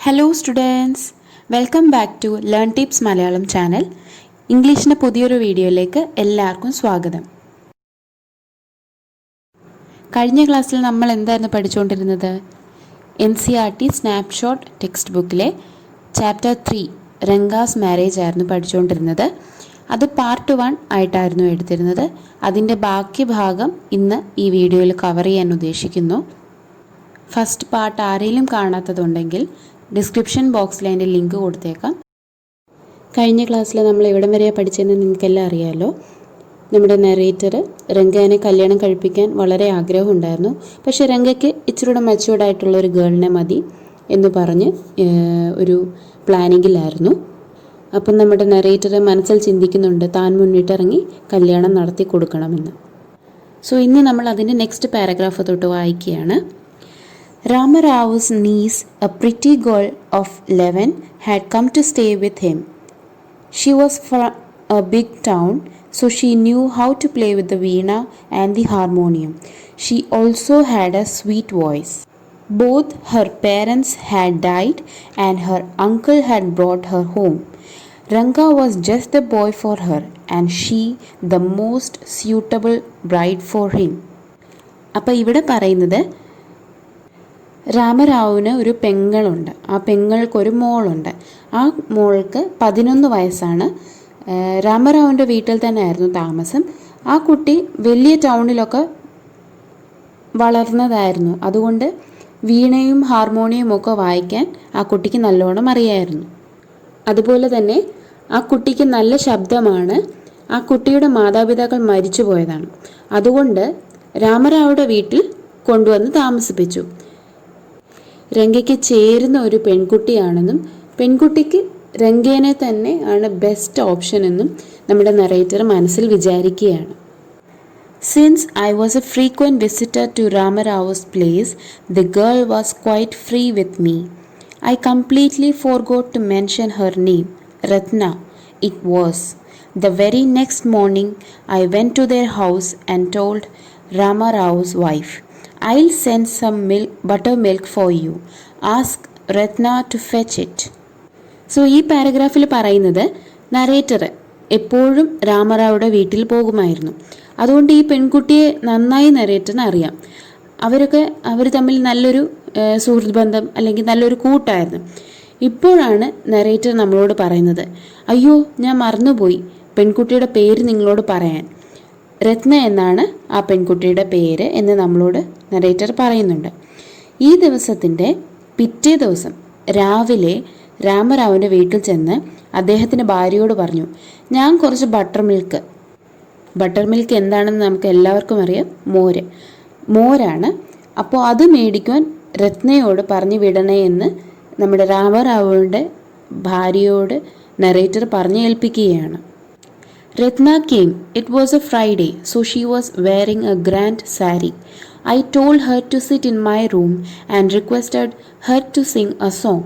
Hello students, welcome back to learn tips Malayalam channel. ഇംഗ്ലീഷിൻ്റെ പുതിയൊരു വീഡിയോയിലേക്ക് എല്ലാവർക്കും സ്വാഗതം. കഴിഞ്ഞ ക്ലാസ്സിൽ നമ്മൾ എന്തായിരുന്നു പഠിച്ചുകൊണ്ടിരുന്നത്? NCERT സ്നാപ്ഷോട്ട് ടെക്സ്റ്റ് ബുക്കിലെ ചാപ്റ്റർ 3 രംഗാസ് മാരേജ് ആയിരുന്നു പഠിച്ചുകൊണ്ടിരുന്നത്. അത് പാർട്ട് 1 ആയിട്ടായിരുന്നു എടുത്തിരുന്നത്. അതിൻ്റെ ബാക്കി ഭാഗം ഇന്ന് ഈ വീഡിയോയിൽ കവർ ചെയ്യാൻ ഉദ്ദേശിക്കുന്നു. ഫസ്റ്റ് പാർട്ട് ആരെങ്കിലും കാണാത്തതുണ്ടെങ്കിൽ ഡിസ്ക്രിപ്ഷൻ ബോക്സിൽ അതിൻ്റെ ലിങ്ക് കൊടുത്തേക്കാം. കഴിഞ്ഞ ക്ലാസ്സിൽ നമ്മൾ എവിടം വരെയാണ് പഠിച്ചതെന്ന് നിങ്ങൾക്കെല്ലാം അറിയാമല്ലോ. നമ്മുടെ നറേറ്റർ രംഗനെ കല്യാണം കഴിപ്പിക്കാൻ വളരെ ആഗ്രഹമുണ്ടായിരുന്നു. പക്ഷേ രംഗയ്ക്ക് ഇച്ചിരൂടെ മെച്യൂർഡായിട്ടുള്ള ഒരു ഗേളിനെ മതി എന്ന് പറഞ്ഞ് ഒരു പ്ലാനിങ്ങിലായിരുന്നു. അപ്പം നമ്മുടെ നറേറ്റർ മനസ്സിൽ ചിന്തിക്കുന്നുണ്ട് താൻ മുന്നിട്ടിറങ്ങി കല്യാണം നടത്തി കൊടുക്കണമെന്ന്. സോ ഇന്ന് നമ്മൾ അതിൻ്റെ നെക്സ്റ്റ് പാരഗ്രാഫ് തൊട്ട് വായിക്കുകയാണ്. Ramarau's niece, a pretty girl of 11, had come to stay with him. She was from a big town, so she knew how to play with the veena and the harmonium. She also had a sweet voice. Both her parents had died and her uncle had brought her home. Ranga was just the boy for her and she the most suitable bride for him. അപ്പോൾ ഇവിടെ പറയുന്നത് രാമറാവുവിന് ഒരു പെങ്ങളുണ്ട്. ആ പെങ്ങൾക്കൊരു മോളുണ്ട്. ആ മോൾക്ക് 11 വയസ്സാണ്. രാമറാവുവിൻ്റെ വീട്ടിൽ തന്നെ ആയിരുന്നു താമസം. ആ കുട്ടി വലിയ ടൗണിലൊക്കെ വളർന്നതായിരുന്നു. അതുകൊണ്ട് വീണയും ഹാർമോണിയവും ഒക്കെ വായിക്കാൻ ആ കുട്ടിക്ക് നല്ലോണം അറിയായിരുന്നു. അതുപോലെ തന്നെ ആ കുട്ടിക്ക് നല്ല ശബ്ദമാണ്. ആ കുട്ടിയുടെ മാതാപിതാക്കൾ മരിച്ചു പോയതാണ്. അതുകൊണ്ട് രാമറാവുയുടെ വീട്ടിൽ കൊണ്ടുവന്ന് താമസിപ്പിച്ചു. രംഗയ്ക്ക് ചേരുന്ന ഒരു പെൺകുട്ടിയാണെന്നും പെൺകുട്ടിക്ക് രംഗേനെ തന്നെ ആണ് ബെസ്റ്റ് ഓപ്ഷൻ എന്നും നമ്മുടെ നറേറ്റർ മനസ്സിൽ വിചാരിക്കുകയാണ്. Since I was a frequent visitor to Ramarao's place, the girl was quite free with me. I completely forgot to mention her name. Ratna, it was. The very next morning, I went to their house and told Ramarau's wife, I'll send some buttermilk for you. Ask Ratna to fetch it. So ഈ പാരഗ്രാഫിൽ പറയുന്നത് narrator എപ്പോഴും രാമറാവുയുടെ വീട്ടിൽ പോകുമായിരുന്നു. അതുകൊണ്ട് ഈ പെൺകുട്ടിയെ നന്നായി നറേറ്ററിന് അറിയാം. അവർ തമ്മിൽ നല്ലൊരു സുഹൃത്ത് ബന്ധം അല്ലെങ്കിൽ നല്ലൊരു കൂട്ടായിരുന്നു. ഇപ്പോഴാണ് നറേറ്റർ നമ്മളോട് പറയുന്നത്, അയ്യോ ഞാൻ മറന്നുപോയി പെൺകുട്ടിയുടെ പേര് നിങ്ങളോട് പറയാൻ. രത്ന എന്നാണ് ആ പെൺകുട്ടിയുടെ പേര് എന്ന് നമ്മളോട് നറേറ്റർ പറയുന്നുണ്ട്. ഈ ദിവസത്തിൻ്റെ പിറ്റേ ദിവസം രാവിലെ രാമറാവുവിൻ്റെ വീട്ടിൽ ചെന്ന് അദ്ദേഹത്തിൻ്റെ ഭാര്യയോട് പറഞ്ഞു, ഞാൻ കുറച്ച് ബട്ടർ മിൽക്ക് എന്താണെന്ന് നമുക്ക് എല്ലാവർക്കും അറിയാം, മോരാണ്. അപ്പോൾ അത് മേടിക്കുവാൻ രത്നയോട് പറഞ്ഞു വിടണേ എന്ന് നമ്മുടെ രാമറാവുവിൻ്റെ ഭാര്യയോട് നറേറ്റർ പറഞ്ഞു ഏൽപ്പിക്കുകയാണ്. Ratna came. It was a Friday, so she was wearing a grand sari. I told her to sit in my room and requested her to sing a song.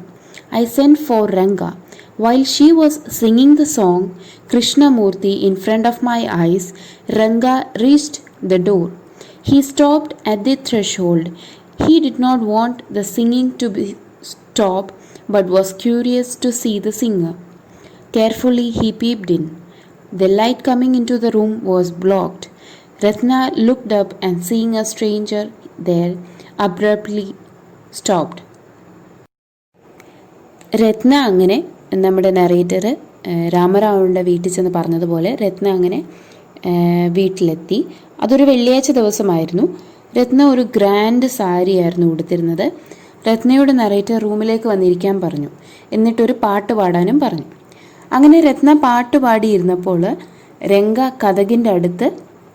I sent for Ranga. While she was singing the song, Krishnamurti in front of my eyes, Ranga reached the door. He stopped at the threshold. He did not want the singing to be stopped, but was curious to see the singer. Carefully he peeped in. The light coming into the room was blocked. Ratna looked up and seeing a stranger there, abruptly stopped. രത്ന അങ്ങനെ നമ്മുടെ narrator രാമറാവുവിൻ്റെ വീട്ടിൽ ചെന്ന് പറഞ്ഞതുപോലെ രത്ന അങ്ങനെ വീട്ടിലെത്തി. അതൊരു വെള്ളിയാഴ്ച ദിവസമായിരുന്നു. രത്ന ഒരു ഗ്രാൻഡ് സാരി ആയിരുന്നു ഉടുത്തിരുന്നത്. രത്നയോട് നറേറ്റർ റൂമിലേക്ക് വന്നിരിക്കാൻ പറഞ്ഞു. എന്നിട്ടൊരു പാട്ട് പാടാനും പറഞ്ഞു. അങ്ങനെ രത്ന പാട്ട് പാടിയിരുന്നപ്പോൾ രംഗ കതകിൻ്റെ അടുത്ത്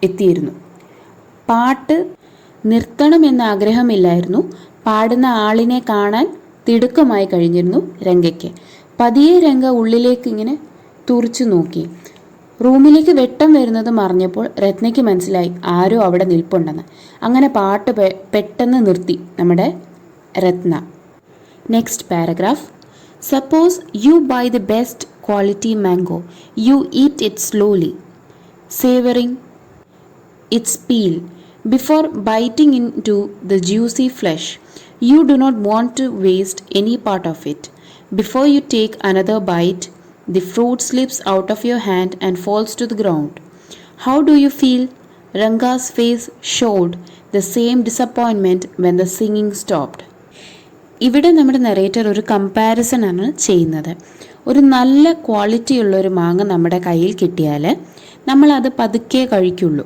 എത്തിയിരുന്നു. പാട്ട് നിർത്തണമെന്ന ആഗ്രഹമില്ലായിരുന്നു. പാടുന്ന ആളിനെ കാണാൻ തിടുക്കമായി കഴിഞ്ഞിരുന്നു രംഗയ്ക്ക്. പതിയെ രംഗ ഉള്ളിലേക്ക് ഇങ്ങനെ തുറിച്ചു നോക്കി. റൂമിലേക്ക് വെട്ടം വരുന്നത് മറിഞ്ഞപ്പോൾ രത്നയ്ക്ക് മനസ്സിലായി ആരോ അവിടെ നിൽപ്പുണ്ടെന്ന്. അങ്ങനെ പാട്ട് പെട്ടെന്ന് നിർത്തി നമ്മുടെ Ratna. Next paragraph. Suppose you buy the best quality mango. You eat it slowly, savoring its peel. Before biting into the juicy flesh, You do not want to waste any part of it. Before you take another bite, the fruit slips out of your hand and falls to the ground. How do you feel? Ranga's face showed the same disappointment when the singing stopped. ഇവിടെ നമ്മുടെ narrator ഒരു comparison ആണ് ചെയ്യുന്നത്. ഒരു നല്ല quality ഉള്ള ഒരു മാങ്ങ നമ്മുടെ കയ്യിൽ കിട്ടിയാൽ നമ്മളത് പതുക്കെ കഴിക്കുള്ളൂ.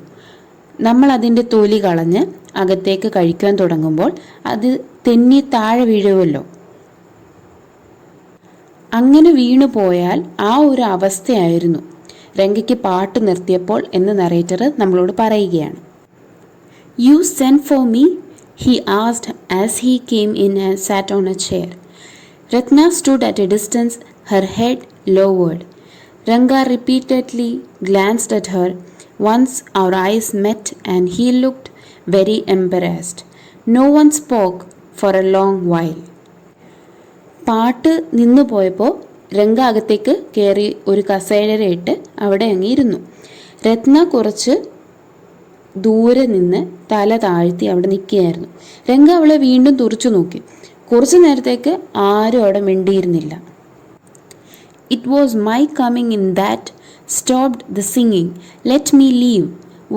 നമ്മൾ അതിൻ്റെ തൊലി കളഞ്ഞ് അകത്തേക്ക് കഴിക്കാൻ തുടങ്ങുമ്പോൾ അത് തെന്നി താഴെ വീഴുമല്ലോ. അങ്ങനെ വീണു പോയാൽ ആ ഒരു അവസ്ഥയായിരുന്നു രംഗയ്ക്ക് പാട്ട് നിർത്തിയപ്പോൾ എന്ന് നറേറ്റർ നമ്മളോട് പറയുകയാണ്. U send for me, he asked as he came in and sat on a chair. Ratna stood at a distance, her head lowered. Ranga repeatedly glanced at her. Once our eyes met and he looked very embarrassed. No one spoke for a long while. പാട്ട് നിന്നു പോയപ്പോൾ രംഗ അകത്തേക്ക് കയറി ഒരു കസേരയിട്ട് അവിടെ അങ്ങിരുന്നു. രത്ന കുറച്ച് ദൂരെ നിന്ന് തല താഴ്ത്തി അവിടെ നിൽക്കുകയായിരുന്നു. രംഗ അവളെ വീണ്ടും തുറച്ചു നോക്കി. കുറച്ചു നേരത്തേക്ക് ആരും അവിടെ മിണ്ടിയിരുന്നില്ല. It was my coming in that stopped the singing. Let me leave.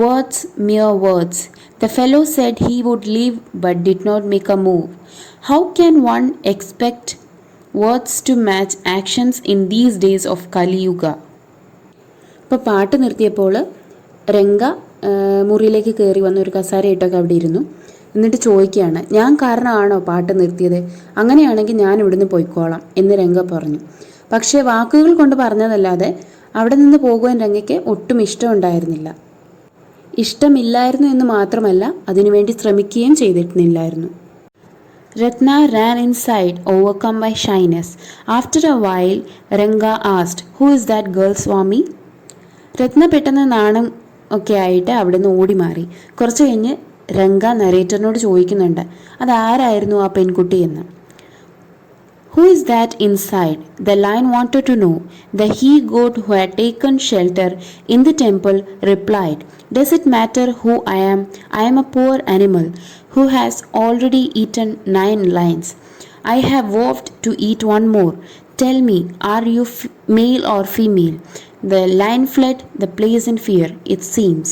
Words mere words. The fellow said he would leave but did not make a move. How can one expect words to match actions in these days of Kaliyuga. ഇപ്പോൾ പാട്ട് നിർത്തിയപ്പോൾ രംഗ മുറിയിലേക്ക് കയറി വന്ന ഒരു കസാരയിട്ടൊക്കെ അവിടെ ഇരുന്നു. എന്നിട്ട് ചോദിക്കുകയാണ്, ഞാൻ കാരണമാണോ പാട്ട് നിർത്തിയത്? അങ്ങനെയാണെങ്കിൽ ഞാൻ ഇവിടുന്ന് പോയിക്കോളാം എന്ന് രംഗ പറഞ്ഞു. പക്ഷേ വാക്കുകൾ കൊണ്ട് പറഞ്ഞതല്ലാതെ അവിടെ നിന്ന് പോകുവാൻ രംഗയ്ക്ക് ഒട്ടും ഇഷ്ടമുണ്ടായിരുന്നില്ല. ഇഷ്ടമില്ലായിരുന്നു എന്ന് മാത്രമല്ല, അതിനുവേണ്ടി ശ്രമിക്കുകയും ചെയ്തിട്ടില്ലായിരുന്നു. Ratna ran inside, overcome by shyness. After a while, Ranga asked, "Who is that girl, Swami?" രത്ന പെട്ടെന്ന് നാണം ഒക്കെ ആയിട്ട് അവിടെ നിന്ന് ഓടി മാറി. കുറച്ച് കഴിഞ്ഞ് രംഗ നരേറ്ററിനോട് ചോദിക്കുന്നുണ്ട്, അതാരായിരുന്നു ആ പെൺകുട്ടി എന്ന്. Who is that inside? The lion wanted to know. The he-goat who had taken shelter in the temple replied, "Does it matter who I am? I am a poor animal who has already eaten 9 lions. I have vowed to eat one more. Tell me, are you male or female?" The lion fled the place in fear, it seems.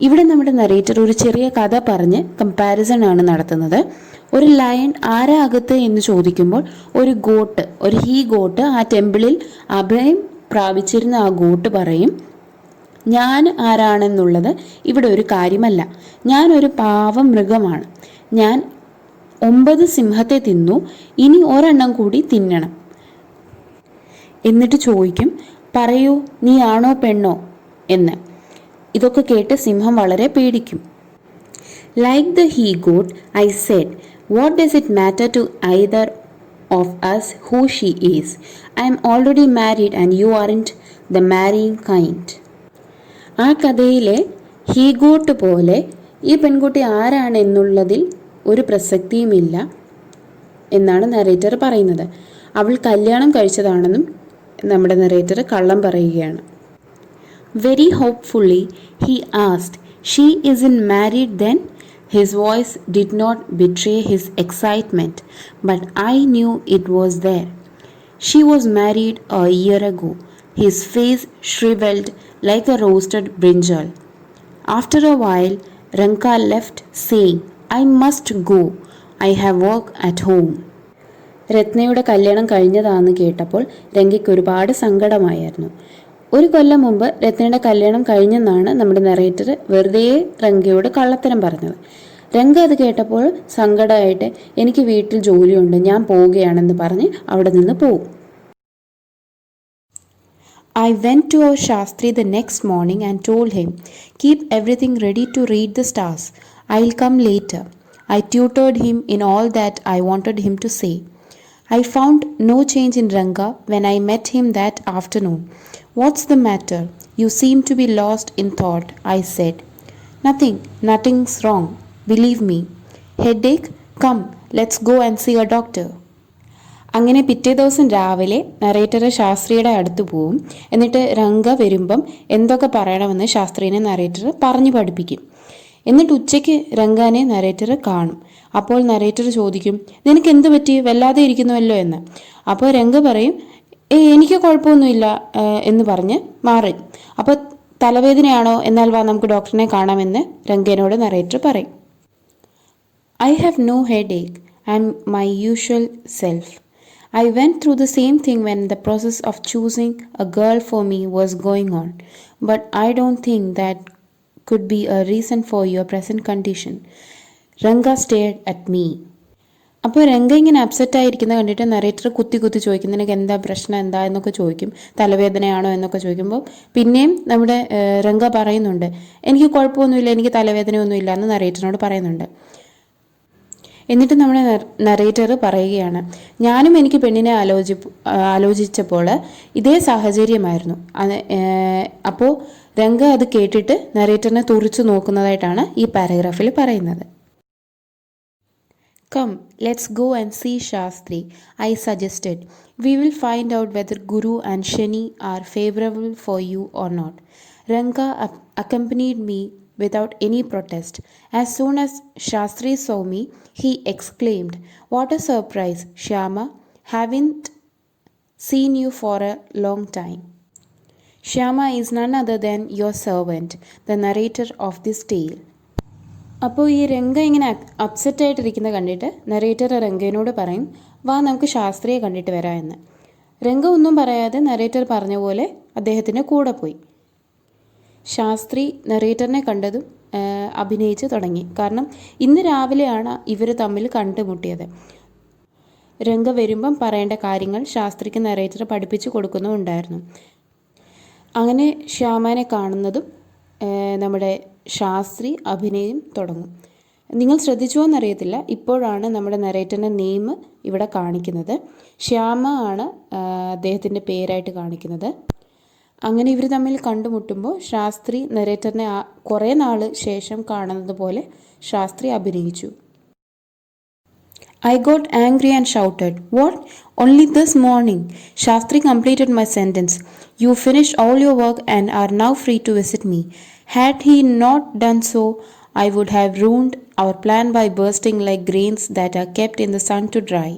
ഇവിടെ നമ്മുടെ narrator ഒരു ചെറിയ കഥ പറഞ്ഞ് comparison ആണ് നടത്തുന്നത്. ഒരു lion ആരാ അകത്ത് എന്ന് ചോദിക്കുമ്പോൾ ഒരു ഹീ ഗോട്ട് ആ ടെമ്പിളിൽ അഭയം പ്രാപിച്ചിരുന്ന ആ ഗോട്ട് പറയും, ഞാൻ ആരാണെന്നുള്ളത് ഇവിടെ ഒരു കാര്യമല്ല. ഞാനൊരു പാവം മൃഗമാണ്. ഞാൻ 9 സിംഹത്തെ തിന്നു, ഇനി ഒരെണ്ണം കൂടി തിന്നണം. എന്നിട്ട് ചോദിക്കും, പറയൂ, നീ ആണോ പെണ്ണോ എന്ന്. ഇതൊക്കെ കേട്ട് സിംഹം വളരെ പേടിക്കും. Like the he-goat, I said, what does it matter to either of us who she is? I am already married and you aren't the marrying kind. ആ കഥയിലെ ഹീഗോട്ട് പോലെ ഈ പെൺകുട്ടി ആരാണ് എന്നുള്ളതിൽ ഒരു പ്രസക്തിയുമില്ല എന്നാണ് നരേറ്റർ പറയുന്നത്. അവൾ കല്യാണം കഴിച്ചതാണെന്നും നമ്മുടെ നരേറ്റർ കള്ളം പറയുകയാണ്. Very hopefully he asked, "She isn't married then?" His voice did not betray his excitement, but I knew it was there. She was married a year ago. His face shriveled like a roasted brinjal. After a while, Ranka left, saying, "I must go. I have work at home." രത്നയുടെ കല്യാണം കഴിഞ്ഞതാണെന്ന് കേട്ടപ്പോൾ രംഗയ്ക്ക് ഒരുപാട് സങ്കടമായിരുന്നു. 1 കൊല്ലം മുമ്പ് രത്നയുടെ കല്യാണം കഴിഞ്ഞെന്നാണ് നമ്മുടെ narrator വെറുതെ രംഗയോട് കള്ളത്തരം പറഞ്ഞത്. രംഗ അത് കേട്ടപ്പോൾ സങ്കടമായിട്ട്, എനിക്ക് വീട്ടിൽ ജോലിയുണ്ട്, ഞാൻ പോവുകയാണെന്ന് പറഞ്ഞ് അവിടെ നിന്ന് പോകും. I went to our Shastri the next morning and told him, "Keep everything ready to read the stars. I'll come later." I tutored him in all that I wanted him to say. I found no change in Ranga when I met him that afternoon. "What's the matter? You seem to be lost in thought," I said. Nothing's wrong. Believe me. Headache? Come, let's go and see a doctor." അങ്ങനെ പിറ്റേ ദിവസം രാവിലെ narrator ശാസ്ത്രിയുടെ അടുത്ത് പോവും. എന്നിട്ട് രംഗ വരുമ്പം എന്തൊക്കെ പറയണമെന്ന് ശാസ്ത്രീനെ നറേറ്റർ പറഞ്ഞു പഠിപ്പിക്കും. എന്നിട്ട് ഉച്ചയ്ക്ക് രംഗാനെ നരേറ്റർ കാണും. അപ്പോൾ നരേറ്റർ ചോദിക്കും, നിനക്ക് എന്ത് പറ്റി, വല്ലാതെ ഇരിക്കുന്നുവല്ലോ എന്ന്. അപ്പോൾ രംഗ പറയും, എനിക്ക് കുഴപ്പമൊന്നുമില്ല എന്ന് പറഞ്ഞ് മാറി. അപ്പോൾ തലവേദനയാണോ, എന്നാൽ വാ നമുക്ക് ഡോക്ടറിനെ കാണാമെന്ന് രംഗനോട് നരേറ്റർ പറയും. I have no headache. I'm my usual self. I went through the same thing when the process of choosing a girl for me was going on. But I don't think that could be a reason for your present condition. Ranga stared at me. അപ്പോൾ രംഗ ഇങ്ങനെ upset ആയിരിക്കുന്നത് കണ്ടിട്ട് narrator കുത്തി ചോദിക്കും, നിനക്ക് എന്താ പ്രശ്നം, എന്താ എന്നൊക്കെ ചോദിക്കും. തലവേദനയാണോ എന്നൊക്കെ ചോദിക്കുമ്പോൾ പിന്നെയും നമ്മുടെ രംഗ പറയുന്നുണ്ട്, എനിക്ക് കുഴപ്പമൊന്നുമില്ല, എനിക്ക് തലവേദനയൊന്നുമില്ല എന്ന് നരേറ്ററിനോട് പറയുന്നുണ്ട്. എന്നിട്ട് നമ്മുടെ നരേറ്റർ പറയുകയാണ്, ഞാനും എനിക്ക് പെണ്ണിനെ ആലോചിച്ചപ്പോൾ ഇതേ സാഹചര്യമായിരുന്നു. അപ്പോൾ രംഗ അത് കേട്ടിട്ട് നരേറ്ററിനെ തുറിച്ചു നോക്കുന്നതായിട്ടാണ് ഈ പാരഗ്രാഫിൽ പറയുന്നത്. Come, let's go and see Shastri, I suggested. We will find out whether Guru and Shani are favorable for you or not. Ranga accompanied me without any protest. As soon as Shastri saw me, he exclaimed, "What a surprise, Shyama! Haven't seen you for a long time." Shyama is none other than your servant, the narrator of this tale. അപ്പോൾ ഈ രംഗ ഇങ്ങനെ upset ആയിട്ടിരിക്കുന്ന കണ്ടിട്ട് narrator രംഗനോട് പറയും, വാ നമുക്ക് ശാസ്ത്രിയെ കണ്ടിട്ട് വരാം എന്ന്. രംഗ ഒന്നും പറയാതെ നരേറ്റർ പറഞ്ഞ പോലെ അദ്ദേഹത്തിൻ്റെ കൂടെ പോയി. ശാസ്ത്രി നരേറ്ററിനെ കണ്ടതും അഭിനയിച്ച് തുടങ്ങി. കാരണം ഇന്ന് രാവിലെയാണ് ഇവർ തമ്മിൽ കണ്ടുമുട്ടിയത്. രംഗ വരുമ്പം പറയേണ്ട കാര്യങ്ങൾ ശാസ്ത്രിക്ക് നരേറ്റർ പഠിപ്പിച്ചു കൊടുക്കുന്നുണ്ടായിരുന്നു. അങ്ങനെ ശ്യാമനെ കാണുന്നതും നമ്മുടെ ശാസ്ത്രി അഭിനയം തുടങ്ങും. നിങ്ങൾ ശ്രദ്ധിച്ചോ എന്നറിയത്തില്ല, ഇപ്പോഴാണ് നമ്മുടെ നരേറ്ററിൻ്റെ നെയിം ഇവിടെ കാണിക്കുന്നത്. ശ്യാമ ആണ് അദ്ദേഹത്തിൻ്റെ പേരായിട്ട് കാണിക്കുന്നത്. അങ്ങനെ ഇവർ തമ്മിൽ കണ്ടുമുട്ടുമ്പോൾ ശാസ്ത്രി നരേറ്ററിനെ കുറേ നാൾ ശേഷം കാണുന്നത് പോലെ ശാസ്ത്രി അഭിനയിച്ചു. I got angry and shouted, "What? Only this morning?" Shastri completed my sentence. "You finished all your work and are now free to visit me." Had he not done so, I would have ruined our plan by bursting like grains that are kept in the sun to dry.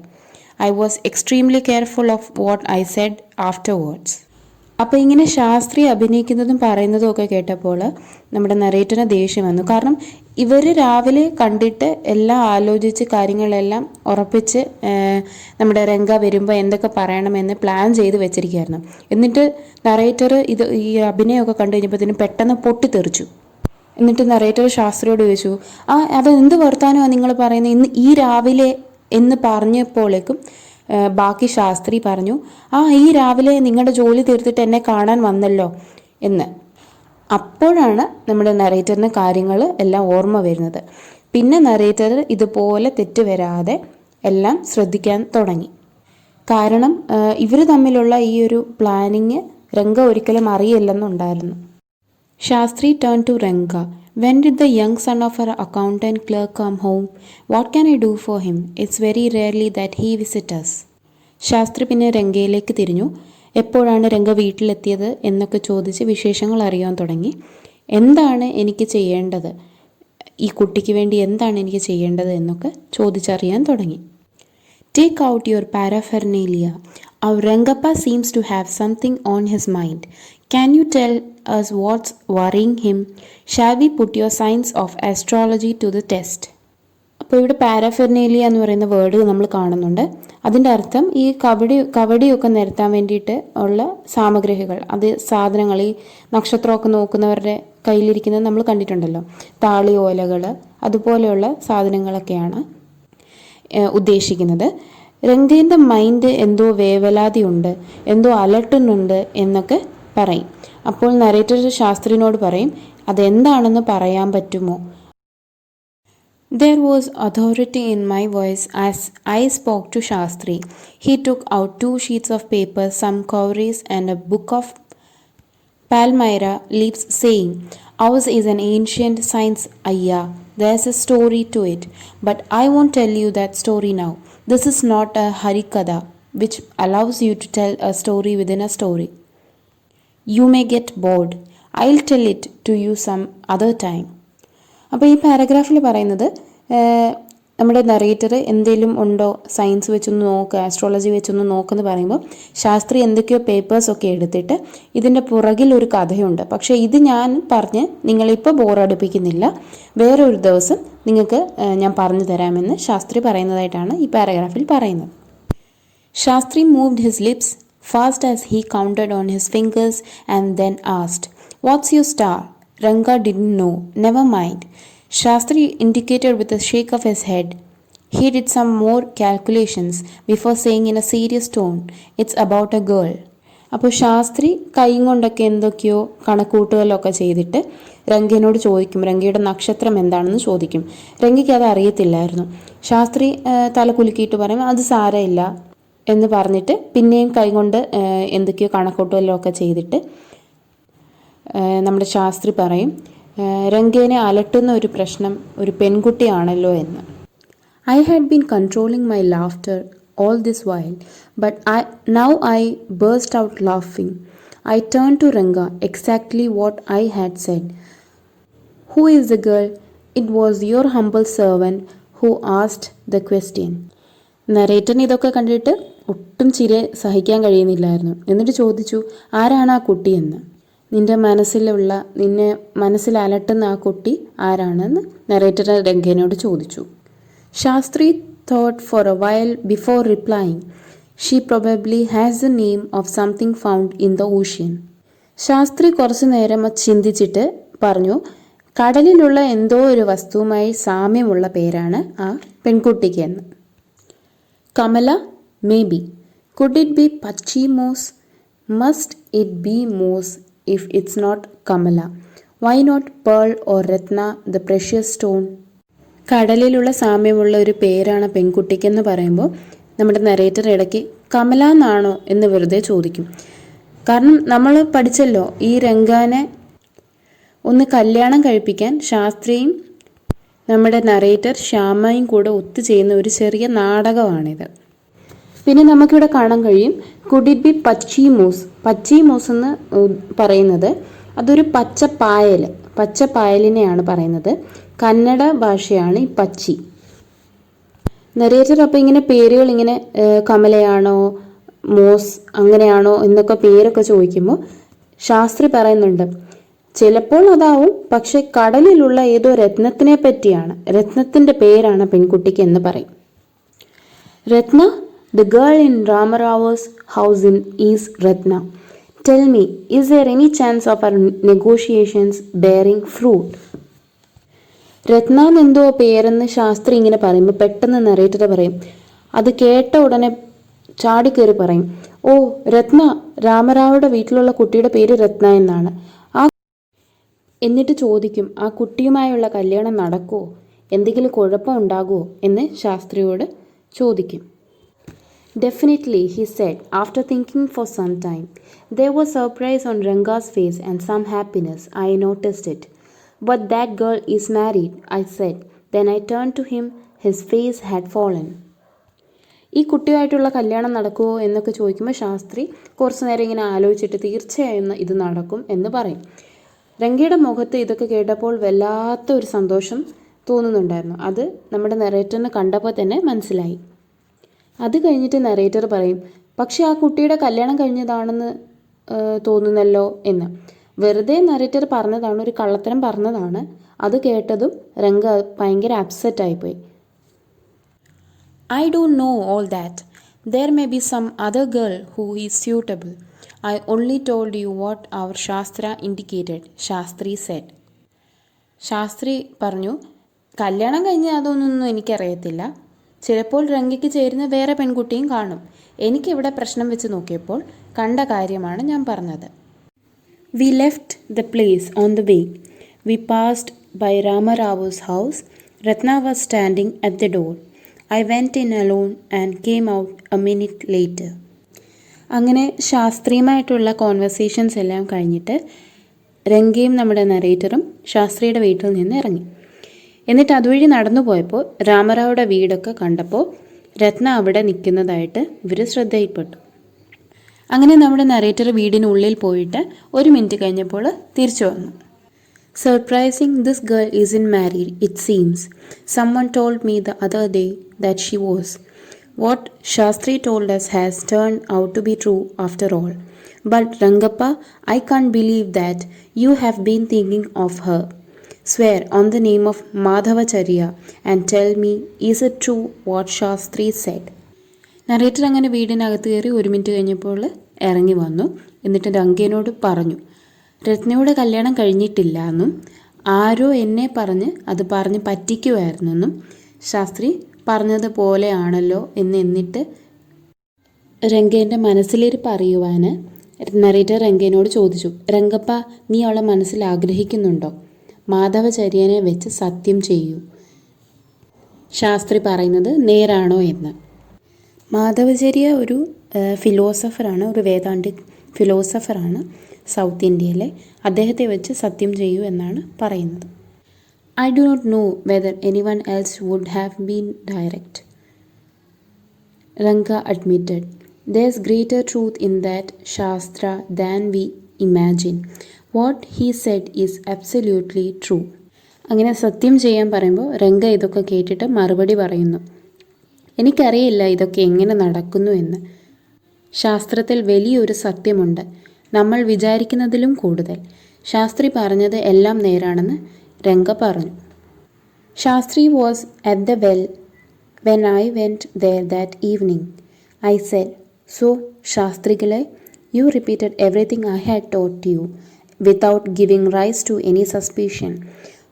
I was extremely careful of what I said afterwards. അപ്പോൾ ഇങ്ങനെ ശാസ്ത്രി അഭിനയിക്കുന്നതും പറയുന്നതും ഒക്കെ കേട്ടപ്പോൾ നമ്മുടെ നരേറ്ററിന് ദേഷ്യം വന്നു. കാരണം ഇവർ രാവിലെ കണ്ടിട്ട് എല്ലാം ആലോചിച്ച് കാര്യങ്ങളെല്ലാം ഉറപ്പിച്ച് നമ്മുടെ രംഗ വരുമ്പോൾ എന്തൊക്കെ പറയണമെന്ന് പ്ലാൻ ചെയ്ത് വെച്ചിരിക്കുകയായിരുന്നു. എന്നിട്ട് നരേറ്റർ ഈ അഭിനയമൊക്കെ കണ്ടു കഴിഞ്ഞപ്പോഴത്തേനും പെട്ടെന്ന് പൊട്ടിത്തെറിച്ചു. എന്നിട്ട് നരേറ്റർ ശാസ്ത്രിയോട് ചോദിച്ചു, അത് എന്ത് വർത്താനമാണ് നിങ്ങൾ പറയുന്നത്, ഇന്ന് ഈ രാവിലെ എന്ന് പറഞ്ഞപ്പോഴേക്കും ബാക്കി ശാസ്ത്രി പറഞ്ഞു, ഈ രാവിലെ നിങ്ങളുടെ ജോലി തീർത്തിട്ട് എന്നെ കാണാൻ വന്നല്ലോ എന്ന്. അപ്പോഴാണ് നമ്മുടെ നരേറ്ററിന് കാര്യങ്ങൾ എല്ലാം ഓർമ്മ വരുന്നത്. പിന്നെ നരേറ്റർ ഇതുപോലെ തെറ്റ് വരാതെ എല്ലാം ശ്രദ്ധിക്കാൻ തുടങ്ങി. കാരണം ഇവർ തമ്മിലുള്ള ഈ ഒരു പ്ലാനിങ് രംഗ ഒരിക്കലും അറിയില്ലെന്നുണ്ടായിരുന്നു. Shastri turn to Ranga. "When did the young son of our accountant clerk come home? What can I do for him? It's very rarely that he visits us." Shastri പിന്നെ രംഗയിലേക്ക് തിരിഞ്ഞു. എപ്പോഴാണ് രംഗ വീട്ടിലെത്തിയത് എന്നൊക്കെ ചോദിച്ച് വിശേഷങ്ങൾ അറിയാൻ തുടങ്ങി. എന്താണ് എനിക്ക് ചെയ്യേണ്ടത്, ഈ കുട്ടിക്ക് വേണ്ടി എന്താണ് എനിക്ക് ചെയ്യേണ്ടത് എന്നൊക്കെ ചോദിച്ചറിയാൻ തുടങ്ങി. "Take out your paraphernalia. Our Rangappa seems to have something on his mind. Can you tell us what's worrying him? Shall we put your science of astrology to the test?" അപ്പോൾ ഇവിടെ പാരാഫെർനേലിയ എന്ന് പറയുന്ന വേർഡ് നമ്മൾ കാണുന്നുണ്ട്. അതിൻ്റെ അർത്ഥം ഈ കവടിയൊക്കെ നിരത്താൻ വേണ്ടിയിട്ട് ഉള്ള സാമഗ്രികൾ, അത് സാധനങ്ങൾ, ഈ നക്ഷത്രമൊക്കെ നോക്കുന്നവരുടെ കയ്യിലിരിക്കുന്നത് നമ്മൾ കണ്ടിട്ടുണ്ടല്ലോ, താളി ഓലകൾ, അതുപോലെയുള്ള സാധനങ്ങളൊക്കെയാണ് ഉദ്ദേശിക്കുന്നത്. രംഗേൻ്റെ മൈൻഡ് എന്തോ വേവലാതിയുണ്ട്, എന്തോ അലട്ടുന്നുണ്ട് എന്നൊക്കെ പറയും. അപ്പോൾ നരേറ്റർ ശാസ്ത്രിനോട് പറയും, അതെന്താണെന്ന് പറയാൻ പറ്റുമോ? There was authority in my voice as I spoke to Shastri. He took out 2 sheets of paper, some cowries and a book of Palmyra leaves, saying, "Ours is an ancient science, Ayya. There's a story to it, but I won't tell you that story now. This is not a Harikatha, which allows you to tell a story within a story. You may get bored. I'll tell it to you some other time." അപ്പോൾ ഈ പാരഗ്രാഫിൽ പറയുന്നത് നമ്മുടെ narrator എന്തെങ്കിലും ഉണ്ടോ science വെച്ചൊന്ന് നോക്കുക, astrology വെച്ചൊന്ന് നോക്കുമെന്ന് പറയുമ്പോൾ ശാസ്ത്രി എന്തൊക്കെയോ പേപ്പേഴ്സൊക്കെ എടുത്തിട്ട് ഇതിൻ്റെ പുറകിൽ ഒരു കഥയുണ്ട്, പക്ഷേ ഇത് ഞാൻ പറഞ്ഞ് നിങ്ങളിപ്പോൾ ബോറടിപ്പിക്കുന്നില്ല, വേറൊരു ദിവസം നിങ്ങൾക്ക് ഞാൻ പറഞ്ഞു തരാമെന്ന് ശാസ്ത്രി പറയുന്നതായിട്ടാണ് ഈ പാരഗ്രാഫിൽ പറയുന്നത്. Shastri moved his lips fast as he counted on his fingers and then asked, "What's your star?" Ranga didn't know. Never mind. Shastri indicated with a shake of his head. He did some more calculations before saying in a serious tone, "It's about a girl." അപ്പോൾ ശാസ്ത്രി കൈയും കൊണ്ടൊക്കെ എന്തൊക്കെയോ കണക്കൂട്ടുകളൊക്കെ ചെയ്തിട്ട് രംഗയോട് ചോദിക്കും, രംഗയുടെ നക്ഷത്രം എന്താണെന്ന് ചോദിക്കും. രംഗയ്ക്ക് അത് അറിയത്തില്ലായിരുന്നു. ശാസ്ത്രി തല കുലുക്കിയിട്ട് പറയും, അത് സാരമില്ല എന്ന് പറഞ്ഞിട്ട് പിന്നെയും കൈകൊണ്ട് എന്തൊക്കെയോ കണക്കൂട്ടലൊക്കെ ചെയ്തിട്ട് നമ്മുടെ ശാസ്ത്രി പറയും, രംഗേനെ അലട്ടുന്ന ഒരു പ്രശ്നം ഒരു പെൺകുട്ടിയാണല്ലോ എന്ന്. I had been controlling my laughter all this while, but now I burst out laughing. I turned to Ranga, exactly what I had said. Who is the girl? It was your humble servant who asked the question. നരേറ്ററിന് ഇതൊക്കെ കണ്ടിട്ട് ഒട്ടും ചിരി സഹിക്കാൻ കഴിയുന്നില്ലായിരുന്നു. എന്നിട്ട് ചോദിച്ചു, ആരാണ് ആ കുട്ടിയെന്ന്? നിന്റെ മനസ്സിലുള്ള, നിന്നെ മനസ്സിൽ അലട്ടുന്ന ആ കുട്ടി ആരാണെന്ന് നരേറ്റർ രംഗനോട് ചോദിച്ചു. Shastri thought for a while before replying. She probably has the name of something found in the ocean. Shastri കുറച്ചു നേരം ചിന്തിച്ചിട്ട് പറഞ്ഞു, കടലിലുള്ള എന്തോ ഒരു വസ്തുവുമായി സാമ്യമുള്ള പേരാണ് ആ പെൺകുട്ടിക്ക് എന്ന്. Kamala, maybe. Could it be Pachi moss? Must it be moss if it's not Kamala? Why not pearl or Ratna, the precious stone? കടലിലുള്ള സാമ്യമുള്ള ഒരു പേരാണ് പെൺകുട്ടിക്കെന്ന് പറയുമ്പോൾ നമ്മുടെ നരേറ്റർ ഇടയ്ക്ക് കമല എന്നാണോ എന്ന് വെറുതെ ചോദിക്കും. കാരണം നമ്മൾ പഠിച്ചല്ലോ, ഈ രംഗാനെ ഒന്ന് കല്യാണം കഴിപ്പിക്കാൻ ശാസ്ത്രിയും നമ്മുടെ നരേറ്റർ ശ്യാമയും കൂടെ ഒത്തുചെയ്യുന്ന ഒരു ചെറിയ നാടകമാണിത്. പിന്നെ നമുക്കിവിടെ കാണാൻ കഴിയും, കുഡ് ഇറ്റ് ബി പച്ചി മൂസ്. പച്ചി മൂസ് എന്ന് പറയുന്നത് അതൊരു പച്ചപ്പായലിനെയാണ് പറയുന്നത്. കന്നഡ ഭാഷയാണ് ഈ പച്ചി. നരേറ്റർ അപ്പോൾ ഇങ്ങനെ പേരുകൾ ഇങ്ങനെ കമലയാണോ മോസ് അങ്ങനെയാണോ എന്നൊക്കെ പേരൊക്കെ ചോദിക്കുമ്പോൾ ശാസ്ത്രി പറയുന്നുണ്ട്, ചിലപ്പോൾ അതാവും, പക്ഷെ കടലിലുള്ള ഏതോ രത്നത്തിനെ പറ്റിയാണ്, രത്നത്തിൻ്റെ പേരാണ് പെൺകുട്ടിക്ക് എന്ന് പറയും. രത്ന, the girl in Ramarao's house is Ratna. Tell me, is there any chance of our negotiations bearing fruit? രത്ന എന്നെന്തോ പേരെന്ന് ശാസ്ത്രി ഇങ്ങനെ പറയുമ്പോൾ പെട്ടെന്ന് നരേറ്റർ പറയും, അത് കേട്ട ഉടനെ ചാടിക്കേറി പറയും, ഓ രത്ന, രാമറാവുടെ വീട്ടിലുള്ള കുട്ടിയുടെ പേര് രത്ന എന്നാണ്. എന്നിട്ട് ചോദിക്കും, ആ കുട്ടിയുമായുള്ള കല്യാണം നടക്കുമോ, എന്തെങ്കിലും കുഴപ്പം ഉണ്ടാകുമോ എന്ന് ശാസ്ത്രിയോട് ചോദിക്കും. Definitely, he said, after thinking for some time. There was surprise on Ranga's face and some happiness. I noticed it. But that girl is married, I said. Then I turned to him. His face had fallen. ഈ കുട്ടിയായിട്ടുള്ള കല്യാണം നടക്കുമോ എന്നൊക്കെ ചോദിക്കുമ്പോൾ ശാസ്ത്രി കുറച്ച് നേരം ഇങ്ങനെ ആലോചിച്ചിട്ട് തീർച്ചയായും ഇത് നടക്കും എന്ന് പറയും. രംഗയുടെ മുഖത്ത് ഇതൊക്കെ കേട്ടപ്പോൾ വല്ലാത്ത ഒരു സന്തോഷം തോന്നുന്നുണ്ടായിരുന്നു. അത് നമ്മുടെ നരേറ്ററിനെ കണ്ടപ്പോൾ തന്നെ മനസ്സിലായി. അത് കഴിഞ്ഞിട്ട് നരേറ്റർ പറയും, പക്ഷെ ആ കുട്ടിയുടെ കല്യാണം കഴിഞ്ഞതാണെന്ന് തോന്നുന്നല്ലോ എന്ന്. വെറുതെ നരേറ്റർ പറഞ്ഞതാണ്, ഒരു കള്ളത്തരം പറഞ്ഞതാണ്. അത് കേട്ടതും രംഗ ഭയങ്കര അപ്സെറ്റായിപ്പോയി. I don't know all that. There may be some other girl who is suitable. I only told you what our Shastra indicated, Shastri said. Shastri പറഞ്ഞു, കല്യാണം കഴിഞ്ഞ അതൊന്നും എനിക്കറിയത്തില്ല, ചിലപ്പോൾ രംഗയ്ക്ക് ചേരുന്ന വേറെ പെൺകുട്ടിയും കാണും. എനിക്കിവിടെ പ്രശ്നം വെച്ച് നോക്കിയപ്പോൾ കണ്ട കാര്യമാണ് ഞാൻ പറഞ്ഞത്. We left the place on the way. We passed by Ramarao's house. Ratna was standing at the door. I went in alone and came out a minute later. അങ്ങനെ ശാസ്ത്രീയമായിട്ടുള്ള കോൺവെർസേഷൻസ് എല്ലാം കഴിഞ്ഞിട്ട് രംഗയും നമ്മുടെ നരേറ്ററും ശാസ്ത്രിയുടെ വീട്ടിൽ നിന്ന് ഇറങ്ങി. എന്നിട്ട് അതുവഴി നടന്നു പോയപ്പോൾ രാമറാവുടെ വീടൊക്കെ കണ്ടപ്പോൾ രത്ന അവിടെ നിൽക്കുന്നതായിട്ട് ഇവർ ശ്രദ്ധയിൽപ്പെട്ടു. അങ്ങനെ നമ്മുടെ നരേറ്റർ വീടിനുള്ളിൽ പോയിട്ട് 1 മിനിറ്റ് കഴിഞ്ഞപ്പോൾ തിരിച്ചു വന്നു. Surprising, this girl isn't married, it seems. Someone told me the other day that she was. What Shastri told us has turned out to be true after all. But Rangappa, I can't believe that you have been thinking of her. Swear on the name of Madhavacharya and tell me, is it true what Shastri said? Narrator അങ്ങനെ വീടിനകത്ത് കയറി 1 minute കഴിഞ്ഞപ്പോൾ ഇറങ്ങി വന്നു. എന്നിട്ട് രംഗേനോട് പറഞ്ഞു, രത്നയുടെ കല്യാണം കഴിഞ്ഞിട്ടില്ല എന്നും ആരോ എന്നെ അത് പറഞ്ഞ് പറ്റിക്കുമായിരുന്നെന്നും ശാസ്ത്രി പറഞ്ഞതുപോലെയാണല്ലോ എന്നിട്ട് രംഗേൻ്റെ മനസ്സിലിരിപ്പ് അറിയുവാൻ നറേറ്റർ രംഗേനോട് ചോദിച്ചു, രംഗപ്പ, നീ അവളെ മനസ്സിൽ ആഗ്രഹിക്കുന്നുണ്ടോ? മാധവചര്യനെ വെച്ച് സത്യം ചെയ്യൂ, ശാസ്ത്രി പറയുന്നത് നേരാണോ എന്ന്. മാധവചര്യ ഒരു ഫിലോസഫറാണ്, ഒരു വേദാന്തിക് ഫിലോസഫറാണ് സൗത്ത് ഇന്ത്യയിലെ. അദ്ദേഹത്തെ വെച്ച് സത്യം ചെയ്യൂ എന്നാണ് പറയുന്നത്. I do not know whether anyone else would have been direct, Ranga admitted. There's greater truth in that Shastra than we imagine. What he said is absolutely true. അങ്ങനെ സത്യം ചെയ്യാൻ പറയുമ്പോൾ രംഗ ഇതൊക്കെ കേട്ടിട്ട് മറുപടി പറയുന്നു, എനിക്കറിയില്ല ഇതൊക്കെ എങ്ങനെ നടക്കുന്നു എന്ന്. ശാസ്ത്രത്തിൽ വലിയൊരു സത്യമുണ്ട്, നമ്മൾ വിചാരിക്കുന്നതിലും കൂടുതൽ. ശാസ്ത്രി പറഞ്ഞത് എല്ലാം നേരാണെന്ന് രംഗ പറഞ്ഞു. Shastri was at the well when I went there that evening. I said, so Shastrigale, you repeated everything I had taught you without giving rise to any suspicion.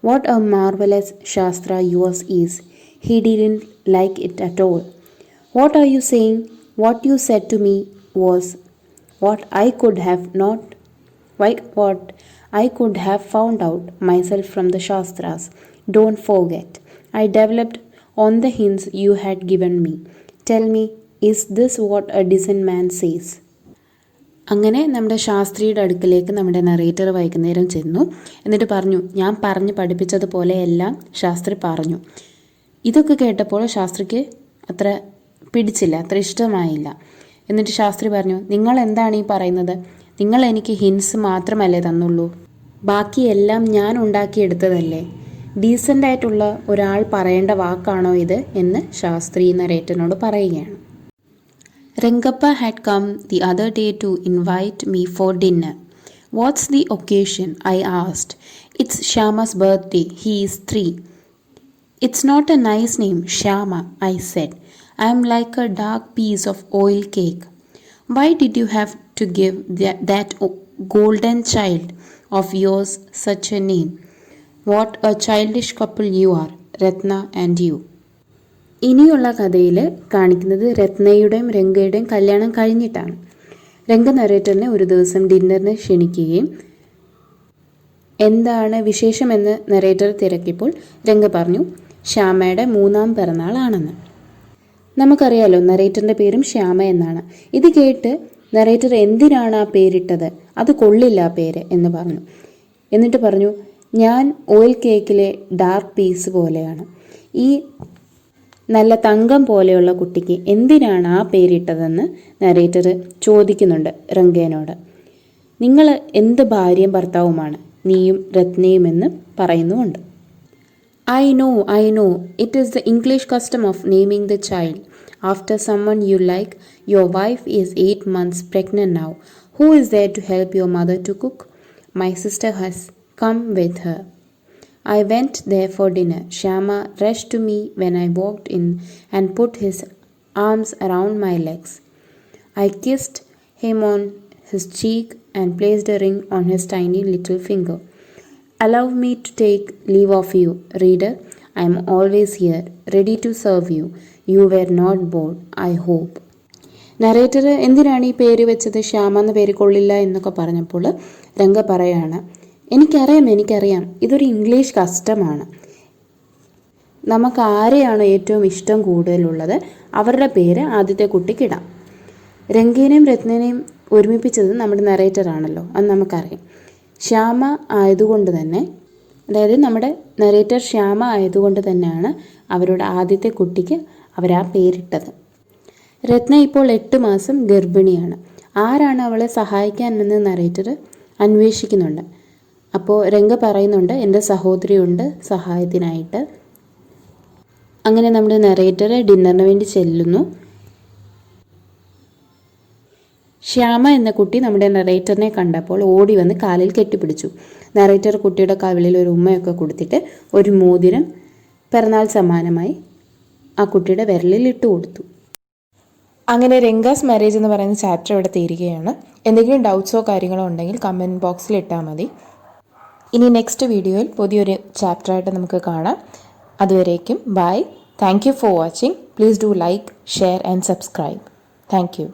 What a marvelous Shastra yours is. He didn't like it at all. What are you saying? What you said to me was what I could have found out myself from the Shastras. Don't forget, I developed on the hints you had given me. Tell me, is this what a decent man says? അങ്ങനെ നമ്മുടെ ശാസ്ത്രിയുടെ അടുക്കലേക്ക് നമ്മുടെ narrator വൈകുന്നേരം ചെന്നു. എന്നിട്ട് പറഞ്ഞു, ഞാൻ പറഞ്ഞ് പഠിപ്പിച്ചതുപോലെ എല്ലാം ശാസ്ത്രി പറഞ്ഞു. ഇതൊക്കെ കേട്ടപ്പോൾ ശാസ്ത്രിക്ക് അത്ര പിടിച്ചില്ല, അത്ര ഇഷ്ടമായില്ല. എന്നിട്ട് ശാസ്ത്രി പറഞ്ഞു, നിങ്ങൾ എന്താണ് ഈ പറയുന്നത്? നിങ്ങൾ എനിക്ക് ഹിൻസ് മാത്രമല്ലേ തന്നുള്ളൂ, ബാക്കിയെല്ലാം ഞാൻ ഉണ്ടാക്കിയെടുത്തതല്ലേ? ഡീസൻ്റായിട്ടുള്ള ഒരാൾ പറയേണ്ട വാക്കാണോ ഇത് എന്ന് ശാസ്ത്രി നരേറ്റനോട് പറയുകയാണ്. Rangappa had come the other day to invite me for dinner. What's the occasion? I asked. It's Shyama's birthday. He is 3. It's not a nice name, Shyama, I said. I'm like a dark piece of oil cake. Why did you have to give that golden child of yours such a name? What a childish couple you are, Ratna and you. ഇനിയുള്ള കഥയിൽ കാണിക്കുന്നത് രത്നയുടെയും രംഗയുടെയും കല്യാണം കഴിഞ്ഞിട്ടാണ്. രംഗ നരേറ്ററിനെ ഒരു ദിവസം ഡിന്നറിന് ക്ഷണിക്കുകയും എന്താണ് വിശേഷമെന്ന് narrator തിരക്കിയപ്പോൾ രംഗ പറഞ്ഞു, ശ്യാമയുടെ 3ാം പിറന്നാളാണെന്ന്. നമുക്കറിയാലോ നരേറ്ററിൻ്റെ പേരും ശ്യാമ എന്നാണ്. ഇത് കേട്ട് നരേറ്റർ എന്തിനാണ് ആ പേരിട്ടത്, അത് കൊള്ളില്ല ആ പേര് എന്ന് പറഞ്ഞു. എന്നിട്ട് പറഞ്ഞു, ഞാൻ ഓയിൽ കേക്കിലെ ഡാർക്ക് പീസ് പോലെയാണ്. ഈ നല്ല തങ്കം പോലെയുള്ള കുട്ടിക്ക് എന്തിനാണ് ആ പേരിട്ടതെന്ന് നരേറ്റർ ചോദിക്കുന്നുണ്ട് രംഗേനോട്. നിങ്ങൾ എന്ത് ഭാര്യയും ഭർത്താവുമാണ്, നീയും രത്നയും എന്ന് പറയുന്നുമുണ്ട്. I know, it is the English custom of naming the child after someone you like. Your wife is 8 months pregnant now. Who is there to help your mother to cook? My sister has come with her. I went there for dinner. Shyama rushed to me when I walked in and put his arms around my legs. I kissed him on his cheek and placed a ring on his tiny little finger. Allow me to take leave of you, reader. I am always here, ready to serve you. You were not bored, I hope. Narrator എന്തിനാണ് ഈ പേര് വെച്ചത്, ശ്യാമ എന്ന പേര് കൊള്ളില്ല എന്നൊക്കെ പറഞ്ഞപ്പോൾ രംഗ പറയാണ്, എനിക്കറിയാം, ഇതൊരു ഇംഗ്ലീഷ് കസ്റ്റമാണ്. നമുക്ക് ആരെയാണോ ഏറ്റവും ഇഷ്ടം കൂടുതലുള്ളത് അവരുടെ പേര് ആദ്യത്തെ കുട്ടിക്കിടാം. രംഗേനെയും രത്നനെയും ഒരുമിപ്പിച്ചത് നമ്മുടെ നറേറ്ററാണല്ലോ, അത് നമുക്കറിയാം. ശ്യാമ ആയതുകൊണ്ട് തന്നെ, അതായത് നമ്മുടെ നറേറ്റർ ശ്യാമ ആയതുകൊണ്ട് തന്നെയാണ് അവരുടെ ആദ്യത്തെ കുട്ടിക്ക് അവരാ പേരിട്ടത്. രത്ന ഇപ്പോൾ 8 മാസം ഗർഭിണിയാണ്. ആരാണ് അവളെ സഹായിക്കാനെന്ന് നറേറ്റർ അന്വേഷിക്കുന്നുണ്ട്. അപ്പോൾ രംഗ പറയുന്നുണ്ട് എൻ്റെ സഹോദരിയുണ്ട് സഹായത്തിനായിട്ട്. അങ്ങനെ നമ്മുടെ നറേറ്റർ ഡിന്നറിന് വേണ്ടി ചെല്ലുന്നു. ശ്യാമ എന്ന കുട്ടി നമ്മുടെ നറേറ്ററിനെ കണ്ടപ്പോൾ ഓടി വന്ന് കാലിൽ കെട്ടിപ്പിടിച്ചു. നറേറ്റർ കുട്ടിയുടെ കവിളിൽ ഒരു ഉമ്മയൊക്കെ കൊടുത്തിട്ട് ഒരു മോതിരം പിറന്നാൾ സമ്മാനമായി ആ കുട്ടിയുടെ വിരലിൽ ഇട്ട് കൊടുത്തു. അങ്ങനെ രംഗാസ് മാരേജ് എന്ന് പറയുന്ന ചാപ്റ്റർ ഇവിടെ തീരുകയാണ്. എന്തെങ്കിലും ഡൗട്ട്സോ കാര്യങ്ങളോ ഉണ്ടെങ്കിൽ കമൻറ്റ് ബോക്സിൽ ഇട്ടാൽ മതി. ഇനി നെക്സ്റ്റ് വീഡിയോയിൽ പുതിയൊരു ചാപ്റ്ററായിട്ട് നമുക്ക് കാണാം. അതുവരേക്കും bye. Thank you for watching. Please do like, share and subscribe. Thank U.